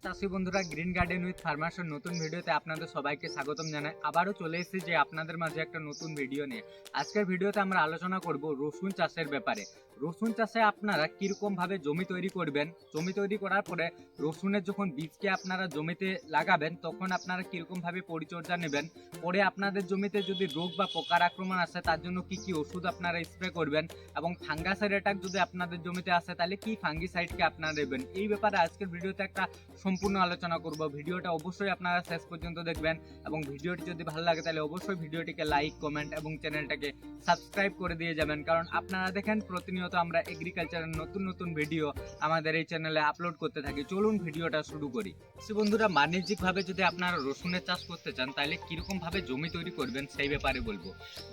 চাষী বন্ধুরা, green garden with ফার্মার্সের নতুন ভিডিওতে আপনাদের সবাইকে স্বাগতম জানাই। আবারও চলে এসেছি যে আপনাদের মাঝে একটা নতুন ভিডিও নিয়ে। আজকের ভিডিওতে আমরা আলোচনা করব রসুন চাষের ব্যাপারে। রসুন চাষে আপনারা কিরকম ভাবে জমি তৈরি করবেন, জমি তৈরি করার পরে রসুনের যখন বীজকে আপনারা জমিতে লাগাবেন তখন আপনারা কিরকম ভাবে পরিচর্যা নেবেন, পরে আপনাদের জমিতে যদি রোগ বা পোকার আক্রমণ আসে তার জন্য কি কি ওষুধ আপনারা স্প্রে করবেন, এবং ফাঙ্গাসের অ্যাটাক যদি আপনাদের জমিতে আসে তাহলে কি ফাঙ্গিসাইডকে আপনারা দেবেন, এই ব্যাপারে আজকের ভিডিওতে একটা সম্পূর্ণ আলোচনা করব। ভিডিওটা অবশ্যই আপনারা শেষ পর্যন্ত দেখবেন, এবং ভিডিওটি যদি ভালো লাগে তাহলে অবশ্যই ভিডিওটিকে লাইক, কমেন্ট এবং চ্যানেলটাকে সাবস্ক্রাইব করে দিয়ে যাবেন, কারণ আপনারা দেখেন প্রতিনিয়ত আমরা এগ্রিকালচারের নতুন নতুন ভিডিও আমাদের এই চ্যানেলে আপলোড করতে থাকি। চলুন ভিডিওটা শুরু করি। বন্ধুরা, বাণিজ্যিকভাবে যদি আপনারা রসুনের চাষ করতে চান তাহলে কিরকম ভাবে জমি তৈরি করবেন সেই ব্যাপারে বলবো।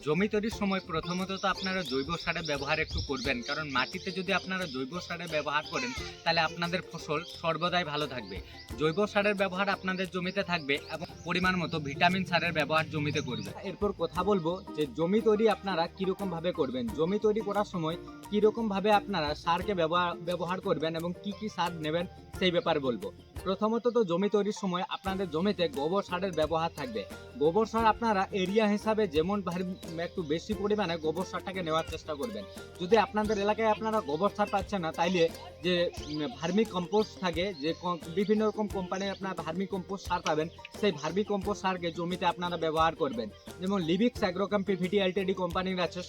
জমি তৈরির সময় প্রথমত তো আপনারা জৈব সারের ব্যবহার একটু করবেন, কারণ মাটিতে যদি আপনারা জৈব সারের ব্যবহার করেন তাহলে আপনাদের ফসল সর্বদাই ভালো থাকবে। জৈব সারের ব্যবহার আপনাদের জমিতে থাকবে এবং পরিমাণ মতো ভিটামিন সারের ব্যবহার জমিতে করবে। এরপর কথা বলবো যে জমি তৈরি আপনারা কিরকম ভাবে করবেন, জমি তৈরি করার সময় কিরকম ভাবে আপনারা সারকে ব্যবহার করবেন এবং কি কি সার নেবেন সেই ব্যাপারে বলবো। প্রথমত তো জমি তৈরির সময় আপনাদের জমিতে গোবর সারের ব্যবহার থাকবে। গোবর সার আপনারা এরিয়া হিসাবে যেমন একটু বেশি পরিমাণে গোবর সারটাকে নেওয়ার চেষ্টা করবেন। যদি আপনাদের এলাকায় আপনারা গোবর সার পাচ্ছেন না তাইলে যে ভার্মি কম্পোস্ট থাকে, যে বিভিন্ন রকম কোম্পানির আপনারা ভার্মি কম্পোস্ট সার পাবেন, সেই ভার্মি কম্পোস্ট সারকে জমিতে আপনারা ব্যবহার করবেন। যেমন লিভিক্স অ্যাগ্রোকেম পিভিটি এলটিডি কোম্পানির আছে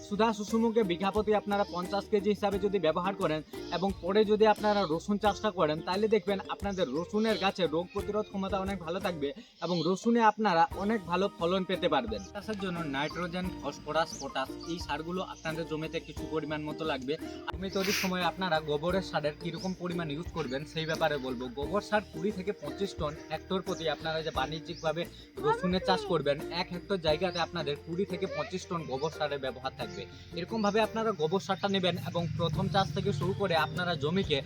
সুধা সুষুমোকে বিঘা প্রতি আপনারা 50 কেজি হিসাবে যদি ব্যবহার করেন এবং পরে যদি আপনারা রসুন চাষটা করেন তাহলে দেখবেন আপনাদের রসুনের গাছে রোগ প্রতিরোধ ক্ষমতা অনেক ভালো থাকবে এবং রসুনে আপনারা অনেক ভালো ফলন পেতে পারবেন। চাষের জন্য নাইট্রোজেন, ফসফরাস, পটাশ এই সারগুলো আপনাদের জমিতে কিছু পরিমাণ মতো লাগবে। জমি তৈরির সময় আপনারা গোবরের সারের কিরকম পরিমাণ ইউজ করবেন সেই ব্যাপারে বলবো। গোবর সার 20 থেকে 25 টন হেক্টর প্রতি আপনারা যে বাণিজ্যিকভাবে রসুনের চাষ করবেন, 1 হেক্টর জায়গাতে আপনাদের 20 থেকে 25 টন গোবর সারের ব্যবহার থাকবে। এরকম ভাবে আপনারা গোবর সারটা নেবেন এবং প্রথম চাষ থেকে শুরু করে আপনারা জমিকে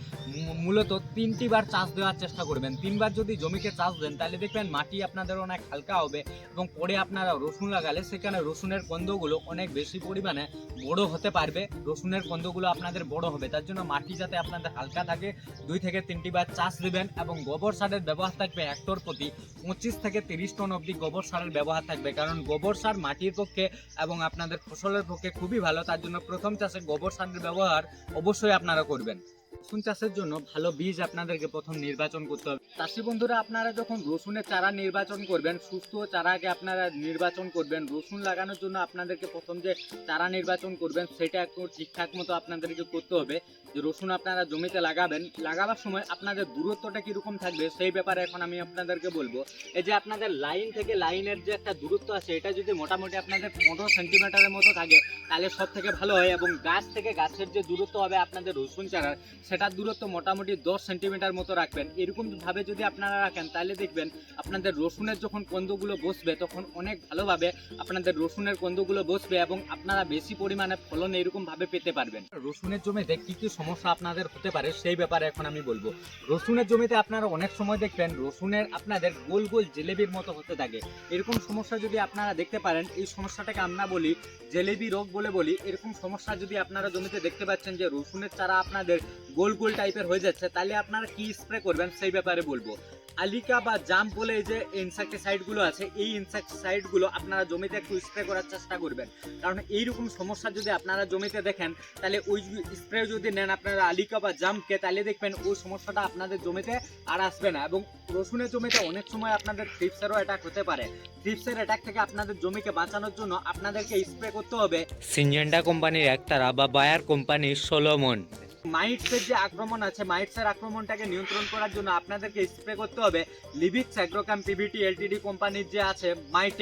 মূলত 3টি বার চাষ দেওয়ার চেষ্টা করবেন। 3 বার যদি জমিকে চাষ দেন তাহলে দেখবেন মাটি আপনাদের অনেক হালকা হবে এবং পরে আপনারা রসুন লাগালে সেখানে রসুনের কন্দগুলো অনেক বেশি পরিমাণে বড় হতে পারবে। রসুনের কন্দগুলো আপনাদের বড় হবে, তার জন্য মাটি যাতে আপনাদের হালকা থাকে 2 থেকে 3টি বার চাষ দেবেন এবং গোবর সারের ব্যবহার থাকবে হেক্টর প্রতি 25 থেকে 30 টন অবধি গোবর সারের ব্যবহার থাকবে, কারণ গোবর সার মাটির পক্ষে এবং আপনাদের ফসলের পক্ষে খুবই ভালো। তার জন্য প্রথম চাষে গোবর সারের ব্যবহার অবশ্যই আপনারা করবেন। রসুন চাষের জন্য ভালো বীজ আপনাদেরকে প্রথম নির্বাচন করতে হবে। চাষি বন্ধুরা, আপনারা যখন রসুনের চারা নির্বাচন করবেন, সুস্থ চারাকে আপনারা নির্বাচন করবেন। রসুন লাগানোর জন্য আপনাদেরকে প্রথম যে চারা নির্বাচন করবেন সেটা একটু ঠিকঠাক মতো আপনাদেরকে করতে হবে। যে রসুন আপনারা জমিতে লাগাবেন, লাগাবার সময় আপনাদের দূরত্বটা কীরকম থাকবে সেই ব্যাপারে এখন আমি আপনাদেরকে বলবো। এই যে আপনাদের লাইন থেকে লাইনের যে একটা দূরত্ব আছে এটা যদি মোটামুটি আপনাদের 15 সেন্টিমিটারের মতো থাকে তাহলে সব থেকে ভালো হয়, এবং গাছ থেকে গাছের যে দূরত্ব হবে আপনাদের রসুন চারার সেটার দূরত্ব মোটামুটি 10 সেন্টিমিটার মতো রাখবেন। এরকম ভাবে যদি আপনারা রাখেন তাহলে দেখবেন আপনাদের রসুনের যখন কন্দগুলো বসবে তখন অনেক ভালোভাবে আপনাদের রসুনের কন্দগুলো বসবে এবং আপনারা বেশি পরিমাণে ফলন এরকম ভাবে পেতে পারবেন। রসুনের জমিতে কি কি সমস্যা আপনাদের হতে পারে সেই ব্যাপারে এখন আমি বলবো। রসুনের জমিতে আপনারা অনেক সময় দেখবেন রসুনের আপনাদের গোল গোল জিলেবির মতো হতে থাকে। এরকম সমস্যা যদি আপনারা দেখতে পারেন, এই সমস্যাটাকে আমরা বলি জিলেবি রোগ বলি। এরকম সমস্যা যদি আপনারা জমিতে দেখতে পাচ্ছেন যে রসুনের চারা আপনাদের গোল গোল টাইপের হয়ে যাচ্ছে, তাহলে আপনারা কি স্প্রে করবেন সেই ব্যাপারে বলবো। আলিকা বা জাম বলে যে ইনসেক্টিসাইড গুলো আছে, এই ইনসেক্টিসাইড গুলো আপনারা জমিতে একটু স্প্রে করার চেষ্টা করবেন, কারণ এইরকম সমস্যা যদি আপনারা জমিতে দেখেন তাহলে ওই স্প্রে যদি নেন আপনারা আলিকা বা জামকে, তাহলে দেখবেন ওই সমস্যাটা আপনাদের জমিতে আর আসবে না। এবং রসুনের জমিতে অনেক সময় আপনাদের থ্রিপসেরও অ্যাটাক হতে পারে। থ্রিপসের অ্যাটাক থেকে আপনাদের জমিকে বাঁচানোর জন্য আপনাদেরকে স্প্রে করতে হবে সিনজেন্টা কোম্পানির একতারা বা বায়ার কোম্পানির সোলোমন। মাইটসের যে আক্রমণ আছে, মাইটসের আক্রমণটাকে নিয়ন্ত্রণ করার জন্য আপনাদেরকে স্প্রে করতে হবে লিভিক্স অ্যাগ্রোকেম পিভিটি এলটিডি কোম্পানির যে আছে মাইট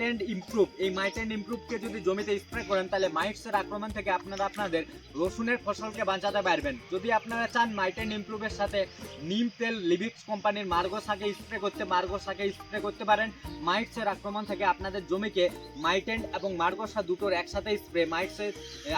অ্যান্ড ইমপ্রুভ। এই মাইট অ্যান্ড ইমপ্রুভকে যদি জমিতে স্প্রে করেন তাহলে মাইটসের আক্রমণ থেকে আপনারা আপনাদের রসুনের ফসলকে বাঁচাতে পারবেন। যদি আপনারা চান মাইট অ্যান্ড ইমপ্রুভের সাথে নিম তেল লিভিক্স কোম্পানির মার্গো শাকে স্প্রে করতে পারেন। মাইটসের আক্রমণ থেকে আপনাদের জমিকে মাইট অ্যান্ড এবং মার্গোসা দুটোর একসাথে স্প্রে মাইটসের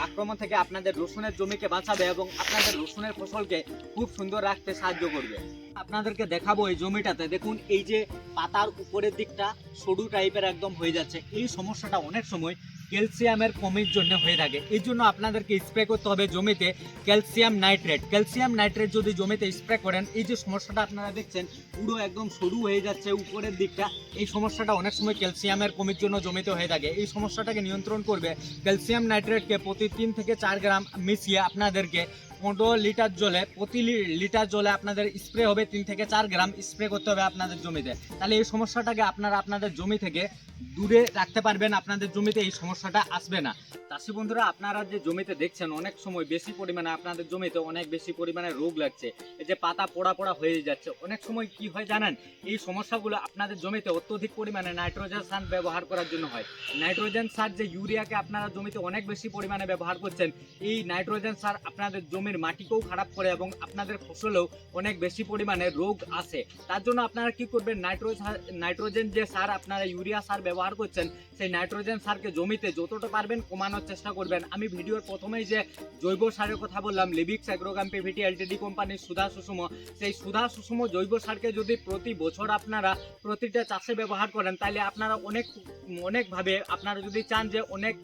আক্রমণ থেকে আপনাদের রসুনের জমিকে বাঁচাবে এবং আপনাদের রসুনের ফসলকে খুব সুন্দর রাখতে সাহায্য করবে। আপনাদেরকে দেখাবো এই জমিটাতে দেখুন, এই যে পাতার উপরের দিকটা সরু টাইপের একদম হয়ে যাচ্ছে, এই সমস্যাটা অনেক সময় ক্যালসিয়ামের কমির জন্য হয়ে থাকে। এই জন্য আপনাদেরকে স্প্রে করতে হবে জমিতে ক্যালসিয়াম নাইট্রেট। ক্যালসিয়াম নাইট্রেট যদি জমিতে স্প্রে করেন, এই যে সমস্যাটা আপনারা দেখছেন পুরো একদম সরু হয়ে যাচ্ছে উপরের দিকটা, এই সমস্যাটা অনেক সময় ক্যালসিয়ামের কমির জন্য জমিতে হয়ে থাকে। এই সমস্যাটাকে নিয়ন্ত্রণ করবে ক্যালসিয়াম নাইট্রেটকে প্রতি 3 থেকে 4 গ্রাম মিশিয়ে আপনাদেরকে 15 লিটার জলে, প্রতি লিটার জলে আপনাদের স্প্রে হবে 3 থেকে 4 গ্রাম স্প্রে করতে হবে আপনাদের জমিতে। তাহলে এই সমস্যাটাকে আপনারা আপনাদের জমি থেকে দূরে রাখতে পারবেন, আপনাদের জমিতে এই সমস্যাটা আসবে না। চাষি বন্ধুরা, আপনারা যে জমিতে দেখছেন অনেক সময় বেশি পরিমাণে আপনাদের জমিতে অনেক বেশি পরিমাণে রোগ লাগছে, এই যে পাতা পোড়া পোড়া হয়ে যাচ্ছে, অনেক সময় কি হয় জানেন, এই সমস্যাগুলো আপনাদের জমিতে অত্যধিক পরিমাণে নাইট্রোজেন সার ব্যবহার করার জন্য হয়। নাইট্রোজেন সার যে ইউরিয়াকে আপনারা জমিতে অনেক বেশি পরিমাণে ব্যবহার করছেন, এই নাইট্রোজেন সার আপনাদের জমির মাটিকেও খারাপ করে এবং আপনাদের ফসলেও অনেক বেশি পরিমাণে রোগ আসে। তার জন্য আপনারা কি করবেন, নাইট্রোজেন যে সার আপনারা ইউরিয়া সার ব্যবহার করছেন, সেই নাইট্রোজেন সারকে জমিতে যতটা পারবেন কমানোর চেষ্টা করবেন। আমি ভিডিওর প্রথমেই যে জৈব সারের কথা বললাম, লিবিক্স অ্যাগ্রোকাম পিভিটি এলটিডি কোম্পানির সুধা সুষম, সেই সুধা সুষম জৈব সারকে যদি প্রতি বছর আপনারা প্রতিটা চাষে ব্যবহার করেন, তাহলে আপনারা অনেকভাবে, আপনারা যদি চান যে অনেক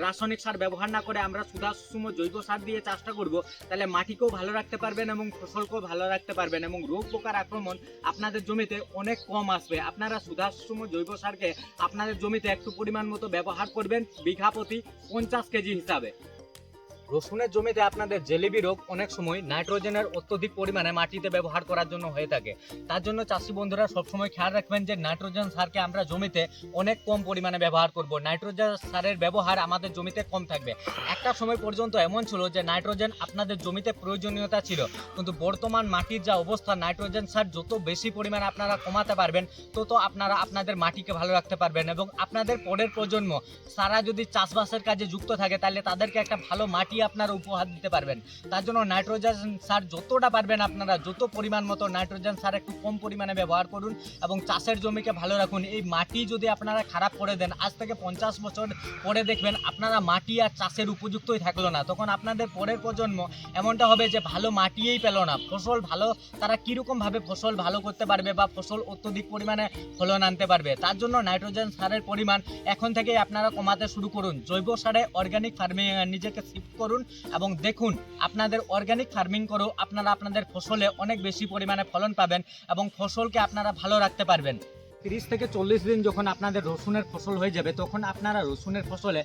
রাসায়নিক সার ব্যবহার না করে আমরা সুধা সুষম জৈব সার দিয়ে চাষটা করব, তাহলে মাটিকেও ভালো রাখতে পারবেন এবং ফসলকেও ভালো রাখতে পারবেন এবং রোগ পোকার আক্রমণ আপনাদের জমিতে অনেক কম আসবে। আপনারা সুধা সুষম জৈব সারকে আপনাদের জমিতে একটু পরিমাণ মতো ব্যবহার করবেন, বিঘা প্রতি 50 কেজি হিসাবে। রসুনের জমিতে আপনাদের জেলিবি রোগ অনেক সময় নাইট্রোজেনের অত্যধিক পরিমাণে মাটিতে ব্যবহার করার জন্য হয়ে থাকে। তার জন্য চাষি বন্ধুরা সবসময় খেয়াল রাখবেন যে নাইট্রোজেন সারকে আমরা জমিতে অনেক কম পরিমাণে ব্যবহার করব। নাইট্রোজেন সারের ব্যবহার আমাদের জমিতে কম থাকবে। একটা সময় পর্যন্ত এমন ছিল যে নাইট্রোজেন আপনাদের জমিতে প্রয়োজনীয়তা ছিল, কিন্তু বর্তমান মাটির যা অবস্থা, নাইট্রোজেন সার যত বেশি পরিমাণে আপনারা কমাতে পারবেন, তত আপনারা আপনাদের মাটিকে ভালো রাখতে পারবেন এবং আপনাদের পরের প্রজন্ম সারা যদি চাষবাসের কাজে যুক্ত থাকে, তাহলে তাদেরকে একটা ভালো মাটি আপনারা উপহার দিতে পারবেন। তার জন্য নাইট্রোজেন সার যতটা পারবেন আপনারা যত পরিমাণ মতো নাইট্রোজেন সার একটু কম পরিমাণে ব্যবহার করুন এবং চাষের জমিকে ভালো রাখুন। এই মাটি যদি আপনারা খারাপ করে দেন, আজ থেকে 50 বছর পরে দেখবেন আপনারা মাটি আর চাষের উপযুক্তই থাকলো না, তখন আপনাদের পরের প্রজন্ম এমনটা হবে যে ভালো মাটিই পেল না, ফসল ভালো, তারা কীরকমভাবে ফসল ভালো করতে পারবে বা ফসল অত্যধিক পরিমাণে ফলন আনতে পারবে। তার জন্য নাইট্রোজেন সারের পরিমাণ এখন থেকেই আপনারা কমাতে শুরু করুন। জৈব সারে অর্গানিক ফার্মিং নিজেকে শিফট করুন এবং দেখুন আপনাদের অর্গানিক ফার্মিং করেও আপনারা আপনাদের ফসলে অনেক বেশি পরিমাণে ফলন পাবেন এবং ফসলকে আপনারা ভালো রাখতে পারবেন। 30 থেকে 40 দিন যখন আপনাদের রসুনের ফসল হয়ে যাবে, তখন আপনারা রসুনের ফসলে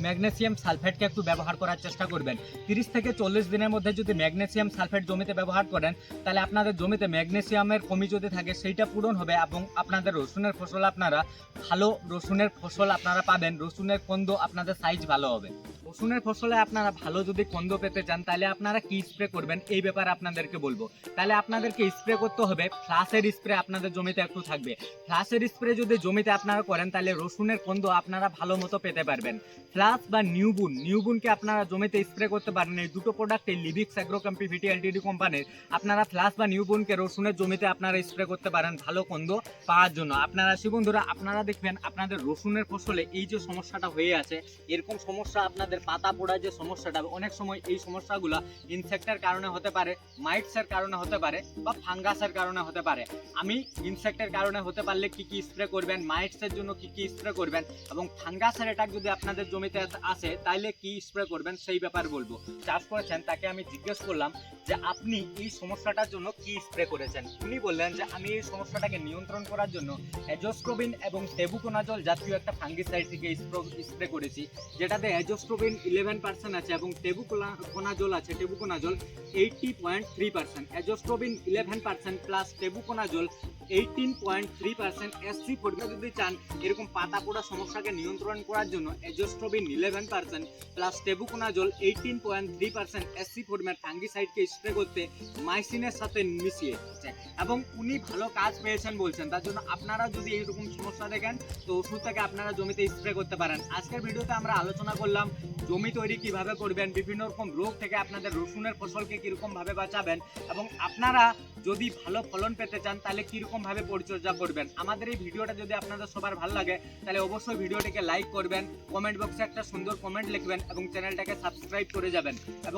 ম্যাগনেসিয়াম সালফেটকে একটু ব্যবহার করার চেষ্টা করবেন। 30 থেকে 40 দিনের মধ্যে যদি ম্যাগনেসিয়াম সালফেট জমিতে ব্যবহার করেন, তাহলে আপনাদের জমিতে ম্যাগনেসিয়ামের কমি যদি থাকে সেইটা পূরণ হবে এবং আপনাদের রসুনের ফসল আপনারা ভালো রসুনের ফসল আপনারা পাবেন। রসুনের কন্দ আপনাদের সাইজ ভালো হবে। রসুনের ফসলে আপনারা ভালো যদি কন্দ পেতে চান, তাহলে আপনারা কি স্প্রে করবেন এই ব্যাপারে আপনাদেরকে বলবো। তাহলে আপনাদেরকে স্প্রে করতে হবে ফ্লাসের স্প্রে আপনাদের জমিতে একটু থাকবে। ফ্লাসের স্প্রে যদি জমিতে আপনারা করেন, তাহলে রসুনের কন্দ আপনারা ভালো মতো পেতে পারবেন। ফ্লাস বা নিউবুনকে আপনারা জমিতে স্প্রে করতে পারেন। এই দুটো প্রোডাক্টে লিবিক্স অ্যাগ্রোকাম পিভিটি এলটিডি কোম্পানির, আপনারা ফ্লাস বা নিউবুনকে রসুনের জমিতে আপনারা স্প্রে করতে পারেন ভালো কন্দ পাওয়ার জন্য। আপনারা বন্ধুরা, আপনারা দেখবেন আপনাদের রসুনের ফসলে এই যে সমস্যাটা হয়ে আছে, এরকম সমস্যা আপনাদের পাতা পোড়া যে সমস্যাটা, অনেক সময় এই সমস্যাগুলো ইনসেক্টের কারণে হতে পারে, মাইটসের কারণে হতে পারে বা ফাঙ্গাসের কারণে হতে পারে। আমি ইনসেক্টের কারণে হতে পারলে কি কি স্প্রে করবেন, মাইটসের জন্য কি কি স্প্রে করবেন এবং ফাঙ্গাসের অ্যাটাক যদি আপনাদের জমিতে আসে তাহলে কি স্প্রে করবেন সেই ব্যাপার বলবো। চাষ করেছেন তাকে আমি জিজ্ঞেস করলাম যে আপনি এই সমস্যাটার জন্য কি স্প্রে করেছেন। উনি বললেন যে আমি এই সমস্যাটাকে নিয়ন্ত্রণ করার জন্য অ্যাজোস্ট্রোবিন এবং টেবুকোনাজল জাতীয় একটা ফাঙ্গিসাইড থেকে স্প্রে করেছি, যেটাতে অ্যাজোস্ট্রোবিন 11% আছে এবং টেবুকোনাজল আছে, টেবুকোনাজল 80.3%, অ্যাজোস্ট্রোবিন 11% প্লাস টেবুকোনাজল 18.3% এসসি ফর্মে যদি চান এরকম পাতা পোড়া সমস্যাকে নিয়ন্ত্রণ করার জন্য অ্যাজোস্ট্রোবিন 11% প্লাস টেবুকোনাজল 18.3% এসসি ফর্মের ফাঙ্গিসাইডকে স্প্রে করতে মাইসিনের সাথে মিশিয়ে এবং উনি ভালো কাজ পেয়েছেন বলছেন। তার জন্য আপনারা যদি এইরকম সমস্যা দেখেন তো ওষুধটাকে আপনারা জমিতে স্প্রে করতে পারেন। আজকের ভিডিওতে আমরা আলোচনা করলাম জমি তৈরি কিভাবে করবেন, বিভিন্ন রকম রোগ থেকে আপনাদের রসুনের ফসলকে কিরকম ভাবে বাঁচাবেন এবং আপনারা যদি ভালো ফলন পেতে চান তাহলে কিরকম ভাবে পরিচর্যা করবেন। আমাদের এই ভিডিওটা যদি আপনাদের সবার ভালো লাগে তাহলে অবশ্যই ভিডিওটিকে লাইক করবেন, কমেন্ট বক্সে একটা সুন্দর কমেন্ট লিখবেন এবং চ্যানেলটাকে সাবস্ক্রাইব করে যাবেন এবং